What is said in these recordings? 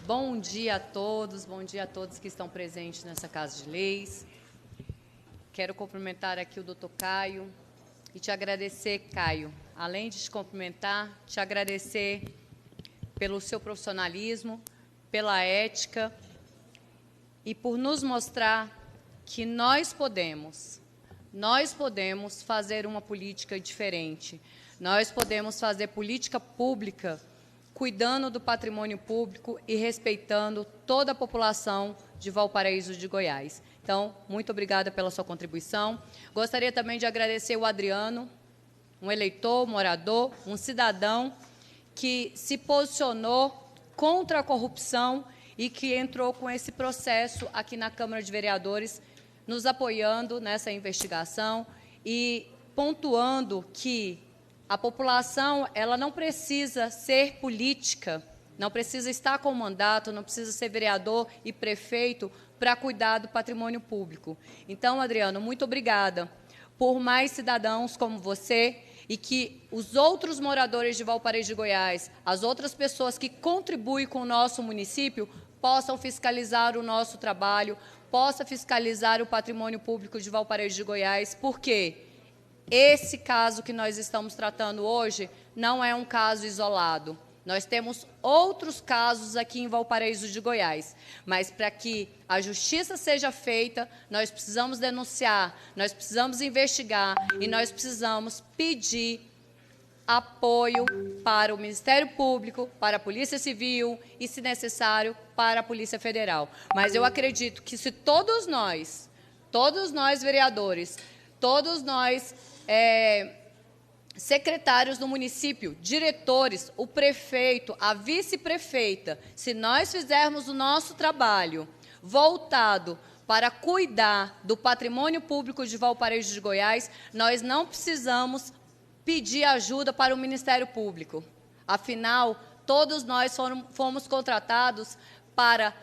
Bom dia a todos que estão presentes nessa Casa de Leis. Quero cumprimentar aqui o doutor Caio e te agradecer, Caio, além de te cumprimentar, te agradecer pelo seu profissionalismo, pela ética e por nos mostrar que nós podemos fazer uma política diferente, nós podemos fazer política pública cuidando do patrimônio público e respeitando toda a população de Valparaíso de Goiás. Então, muito obrigada pela sua contribuição. Gostaria também de agradecer o Adriano, um eleitor, morador, um cidadão que se posicionou contra a corrupção e que entrou com esse processo aqui na Câmara de Vereadores, nos apoiando nessa investigação e pontuando que a população ela não precisa ser política, não precisa estar com mandato, não precisa ser vereador e prefeito para cuidar do patrimônio público. Então, Adriano, muito obrigada por mais cidadãos como você e que os outros moradores de Valparaíso de Goiás, as outras pessoas que contribuem com o nosso município, possam fiscalizar o nosso trabalho, possam fiscalizar o patrimônio público de Valparaíso de Goiás, porque esse caso que nós estamos tratando hoje não é um caso isolado. Nós temos outros casos aqui em Valparaíso de Goiás, mas para que a justiça seja feita, nós precisamos denunciar, nós precisamos investigar e nós precisamos pedir apoio para o Ministério Público, para a Polícia Civil e, se necessário, para a Polícia Federal. Mas eu acredito que se todos nós vereadores, todos nós secretários do município, diretores, o prefeito, a vice-prefeita, se nós fizermos o nosso trabalho voltado para cuidar do patrimônio público de Valparaíso de Goiás, nós não precisamos pedir ajuda para o Ministério Público. Afinal, todos nós fomos contratados para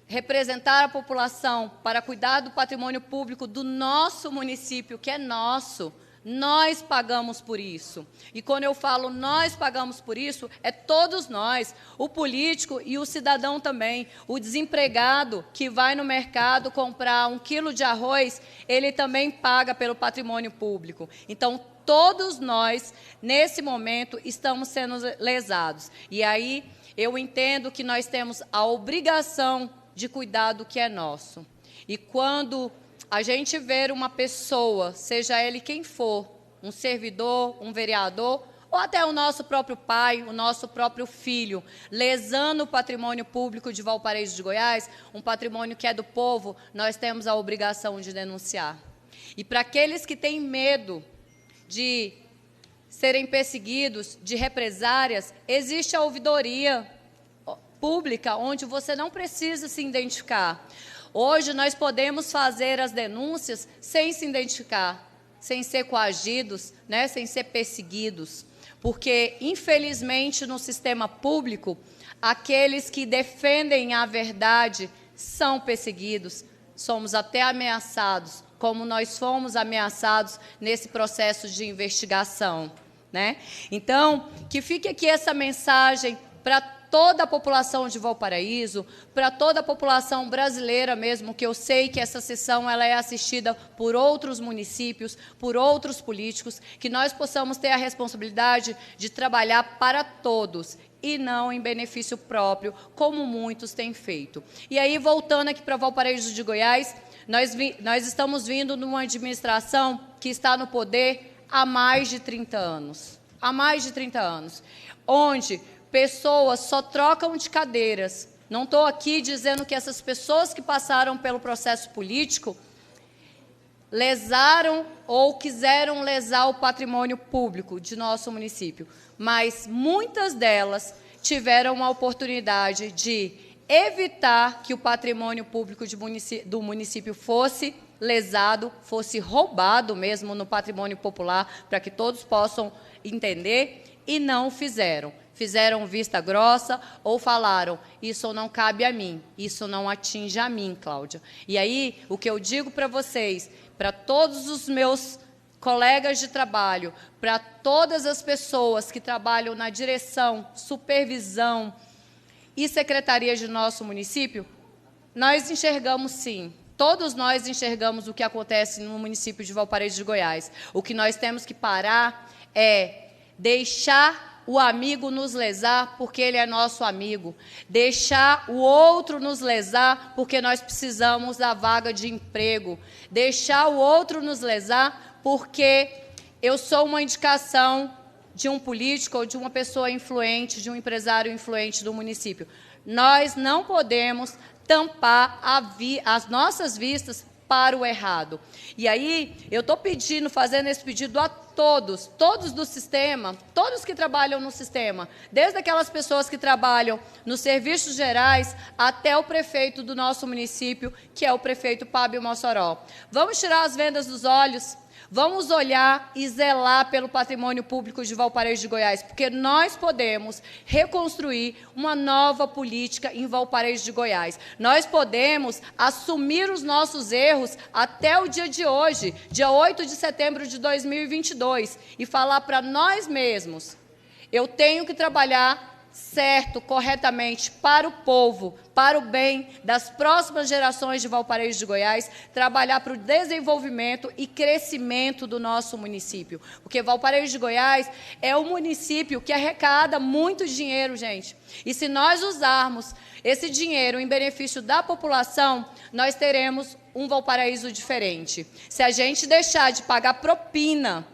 representar a população, para cuidar do patrimônio público do nosso município, que é nosso. Nós pagamos por isso. E quando eu falo nós pagamos por isso, é todos nós, o político e o cidadão também. O desempregado que vai no mercado comprar 1 quilo de arroz, ele também paga pelo patrimônio público. Então, todos nós, nesse momento, estamos sendo lesados. E aí, eu entendo que nós temos a obrigação de cuidar do que é nosso. E quando a gente ver uma pessoa, seja ele quem for, um servidor, um vereador, ou até o nosso próprio pai, o nosso próprio filho, lesando o patrimônio público de Valparaíso de Goiás, um patrimônio que é do povo, nós temos a obrigação de denunciar. E para aqueles que têm medo de serem perseguidos, de represárias, existe a ouvidoria pública, onde você não precisa se identificar. Hoje nós podemos fazer as denúncias sem se identificar, sem ser coagidos, né, sem ser perseguidos, porque, infelizmente, no sistema público, aqueles que defendem a verdade são perseguidos, somos até ameaçados, como nós fomos ameaçados nesse processo de investigação, né? Então, que fique aqui essa mensagem para toda a população de Valparaíso, para toda a população brasileira mesmo, que eu sei que essa sessão ela é assistida por outros municípios, por outros políticos, que nós possamos ter a responsabilidade de trabalhar para todos e não em benefício próprio, como muitos têm feito. E aí, voltando aqui para Valparaíso de Goiás, nós estamos vindo numa administração que está no poder há mais de 30 anos. Há mais de 30 anos. Onde pessoas só trocam de cadeiras. Não estou aqui dizendo que essas pessoas que passaram pelo processo político lesaram ou quiseram lesar o patrimônio público de nosso município, mas muitas delas tiveram a oportunidade de evitar que o patrimônio público do município fosse lesado, fosse roubado mesmo no patrimônio popular, para que todos possam entender, e não fizeram. Fizeram vista grossa ou falaram, isso não cabe a mim, isso não atinge a mim, Cláudia. E aí, o que eu digo para vocês, para todos os meus colegas de trabalho, para todas as pessoas que trabalham na direção, supervisão e secretarias de nosso município, nós enxergamos sim. Todos nós enxergamos o que acontece no município de Valparaíso de Goiás. O que nós temos que parar é deixar o amigo nos lesar porque ele é nosso amigo. Deixar o outro nos lesar porque nós precisamos da vaga de emprego. Deixar o outro nos lesar porque eu sou uma indicação de um político ou de uma pessoa influente, de um empresário influente do município. Nós não podemos tampar as nossas vistas para o errado. E aí, eu estou pedindo, fazendo esse pedido a todos do sistema, todos que trabalham no sistema, desde aquelas pessoas que trabalham nos serviços gerais até o prefeito do nosso município, que é o prefeito Fábio Mossoró. Vamos tirar as vendas dos olhos. Vamos olhar e zelar pelo patrimônio público de Valparaíso de Goiás, porque nós podemos reconstruir uma nova política em Valparaíso de Goiás. Nós podemos assumir os nossos erros até o dia de hoje, dia 8 de setembro de 2022, e falar para nós mesmos: eu tenho que trabalhar certo, corretamente, para o povo, para o bem das próximas gerações de Valparaíso de Goiás, trabalhar para o desenvolvimento e crescimento do nosso município. Porque Valparaíso de Goiás é o município que arrecada muito dinheiro, gente. E se nós usarmos esse dinheiro em benefício da população, nós teremos um Valparaíso diferente. Se a gente deixar de pagar propina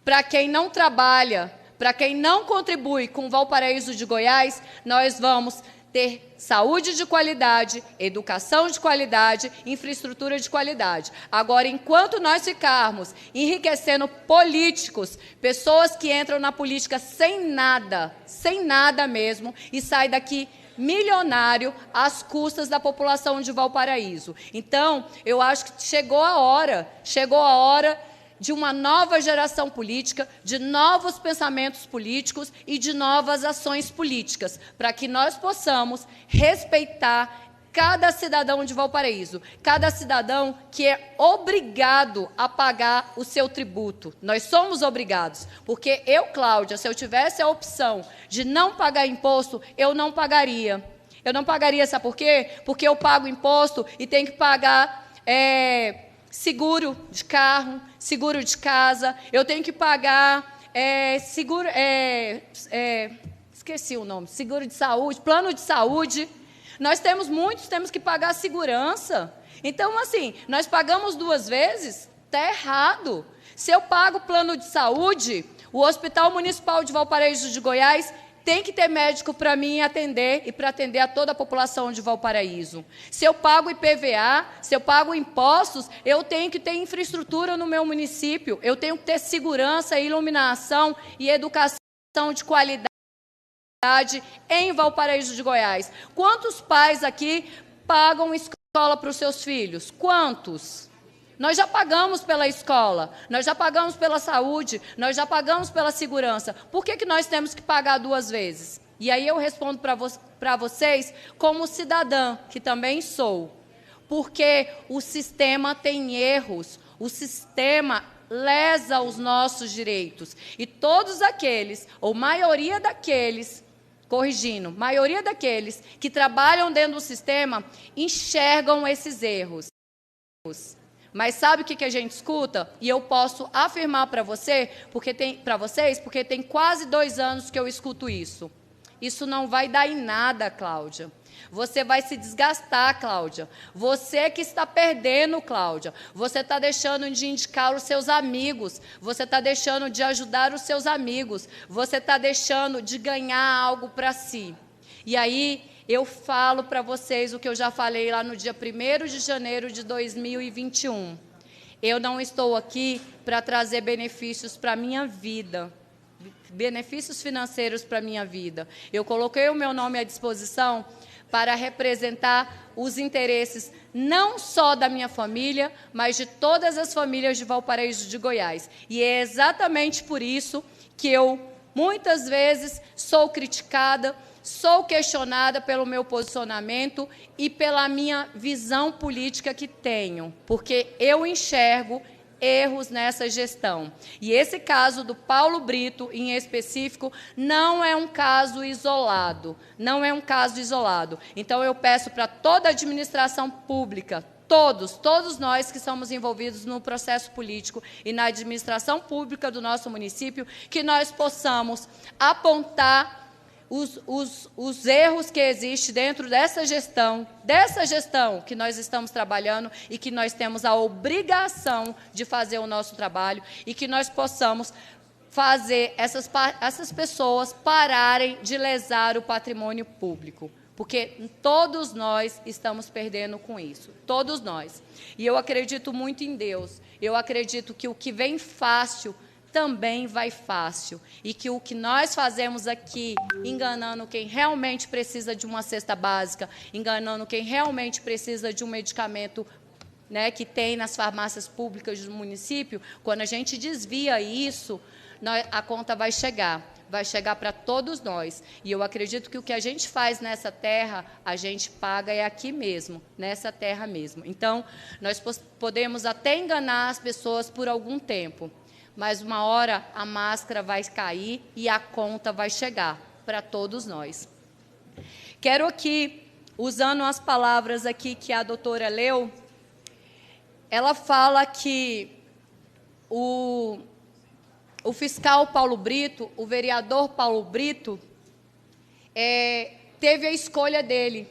para quem não trabalha, para quem não contribui com o Valparaíso de Goiás, nós vamos ter saúde de qualidade, educação de qualidade, infraestrutura de qualidade. Agora, enquanto nós ficarmos enriquecendo políticos, pessoas que entram na política sem nada mesmo, e saem daqui milionário às custas da população de Valparaíso. Então, eu acho que chegou a hora de uma nova geração política, de novos pensamentos políticos e de novas ações políticas, para que nós possamos respeitar cada cidadão de Valparaíso, cada cidadão que é obrigado a pagar o seu tributo. Nós somos obrigados, porque eu, Cláudia, se eu tivesse a opção de não pagar imposto, eu não pagaria. Eu não pagaria, sabe por quê? Porque eu pago imposto e tenho que pagar seguro de carro, seguro de casa, eu tenho que pagar esqueci o nome, seguro de saúde, plano de saúde. Nós temos que pagar segurança. Então, assim, nós pagamos 2 vezes, está errado. Se eu pago plano de saúde, o Hospital Municipal de Valparaíso de Goiás tem que ter médico para mim atender e para atender a toda a população de Valparaíso. Se eu pago IPVA, se eu pago impostos, eu tenho que ter infraestrutura no meu município, eu tenho que ter segurança, iluminação e educação de qualidade em Valparaíso de Goiás. Quantos pais aqui pagam escola para os seus filhos? Quantos? Nós já pagamos pela escola, nós já pagamos pela saúde, nós já pagamos pela segurança. Por que nós temos que pagar 2 vezes? E aí eu respondo para vocês como cidadã, que também sou. Porque o sistema tem erros, o sistema lesa os nossos direitos. E todos aqueles, ou maioria daqueles, corrigindo, maioria daqueles que trabalham dentro do sistema, enxergam esses erros. Mas sabe o que a gente escuta? E eu posso afirmar para vocês, porque tem quase 2 anos que eu escuto isso. Isso não vai dar em nada, Cláudia. Você vai se desgastar, Cláudia. Você que está perdendo, Cláudia. Você está deixando de indicar os seus amigos. Você está deixando de ajudar os seus amigos. Você está deixando de ganhar algo para si. E aí eu falo para vocês o que eu já falei lá no dia 1º de janeiro de 2021. Eu não estou aqui para trazer benefícios para a minha vida, benefícios financeiros para a minha vida. Eu coloquei o meu nome à disposição para representar os interesses não só da minha família, mas de todas as famílias de Valparaíso de Goiás. E é exatamente por isso que eu, muitas vezes, sou criticada, sou questionada pelo meu posicionamento e pela minha visão política que tenho, porque eu enxergo erros nessa gestão. E esse caso do Paulo Brito, em específico, não é um caso isolado. Não é um caso isolado. Então, eu peço para toda a administração pública, todos nós que somos envolvidos no processo político e na administração pública do nosso município, que nós possamos apontar os erros que existem dentro dessa gestão que nós estamos trabalhando e que nós temos a obrigação de fazer o nosso trabalho e que nós possamos fazer essas pessoas pararem de lesar o patrimônio público. Porque todos nós estamos perdendo com isso, todos nós. E eu acredito muito em Deus, eu acredito que o que vem fácil também vai fácil. E que o que nós fazemos aqui, enganando quem realmente precisa de uma cesta básica, enganando quem realmente precisa de um medicamento, né, que tem nas farmácias públicas do município, quando a gente desvia isso, a conta vai chegar para todos nós. E eu acredito que o que a gente faz nessa terra, a gente paga aqui mesmo, nessa terra mesmo. Então, nós podemos até enganar as pessoas por algum tempo, mas uma hora a máscara vai cair e a conta vai chegar para todos nós. Quero aqui, usando as palavras aqui que a doutora leu, ela fala que o fiscal Paulo Brito, o vereador Paulo Brito, teve a escolha dele,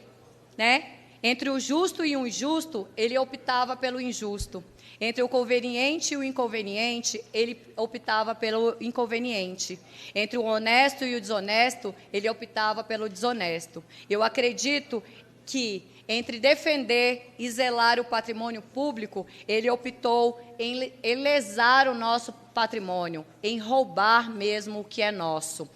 né? Entre o justo e o injusto, ele optava pelo injusto. Entre o conveniente e o inconveniente, ele optava pelo inconveniente. Entre o honesto e o desonesto, ele optava pelo desonesto. Eu acredito que, entre defender e zelar o patrimônio público, ele optou em lesar o nosso patrimônio, em roubar mesmo o que é nosso,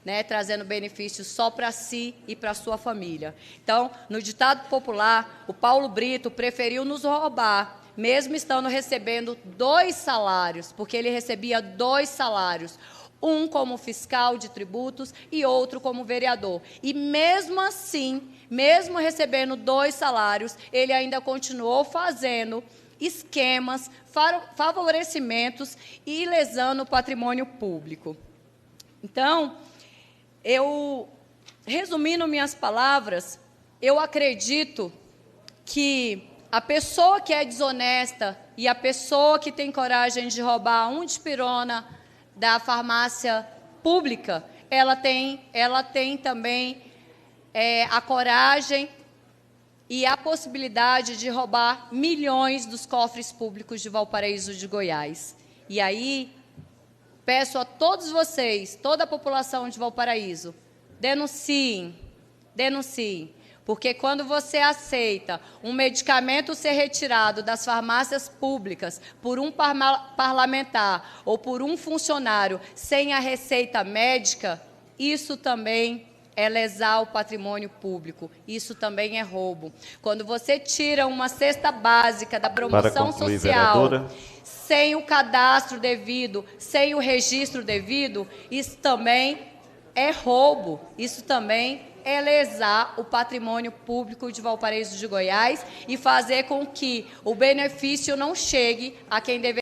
né, trazendo benefícios só para si e para a sua família. Então, no ditado popular, o Paulo Brito preferiu nos roubar, mesmo estando recebendo 2 salários, porque ele recebia 2 salários, um como fiscal de tributos e outro como vereador. E mesmo assim, mesmo recebendo 2 salários, ele ainda continuou fazendo esquemas, favorecimentos e lesando o patrimônio público. Então, resumindo minhas palavras, eu acredito que a pessoa que é desonesta e a pessoa que tem coragem de roubar um dipirona da farmácia pública, ela tem também a coragem e a possibilidade de roubar milhões dos cofres públicos de Valparaíso de Goiás. E aí, peço a todos vocês, toda a população de Valparaíso, denunciem, porque quando você aceita um medicamento ser retirado das farmácias públicas por um parlamentar ou por um funcionário sem a receita médica, isso também é lesar o patrimônio público, isso também é roubo. Quando você tira uma cesta básica da promoção social, vereadora, sem o cadastro devido, sem o registro devido, isso também é roubo, isso também é lesar o patrimônio público de Valparaíso de Goiás e fazer com que o benefício não chegue a quem deveria.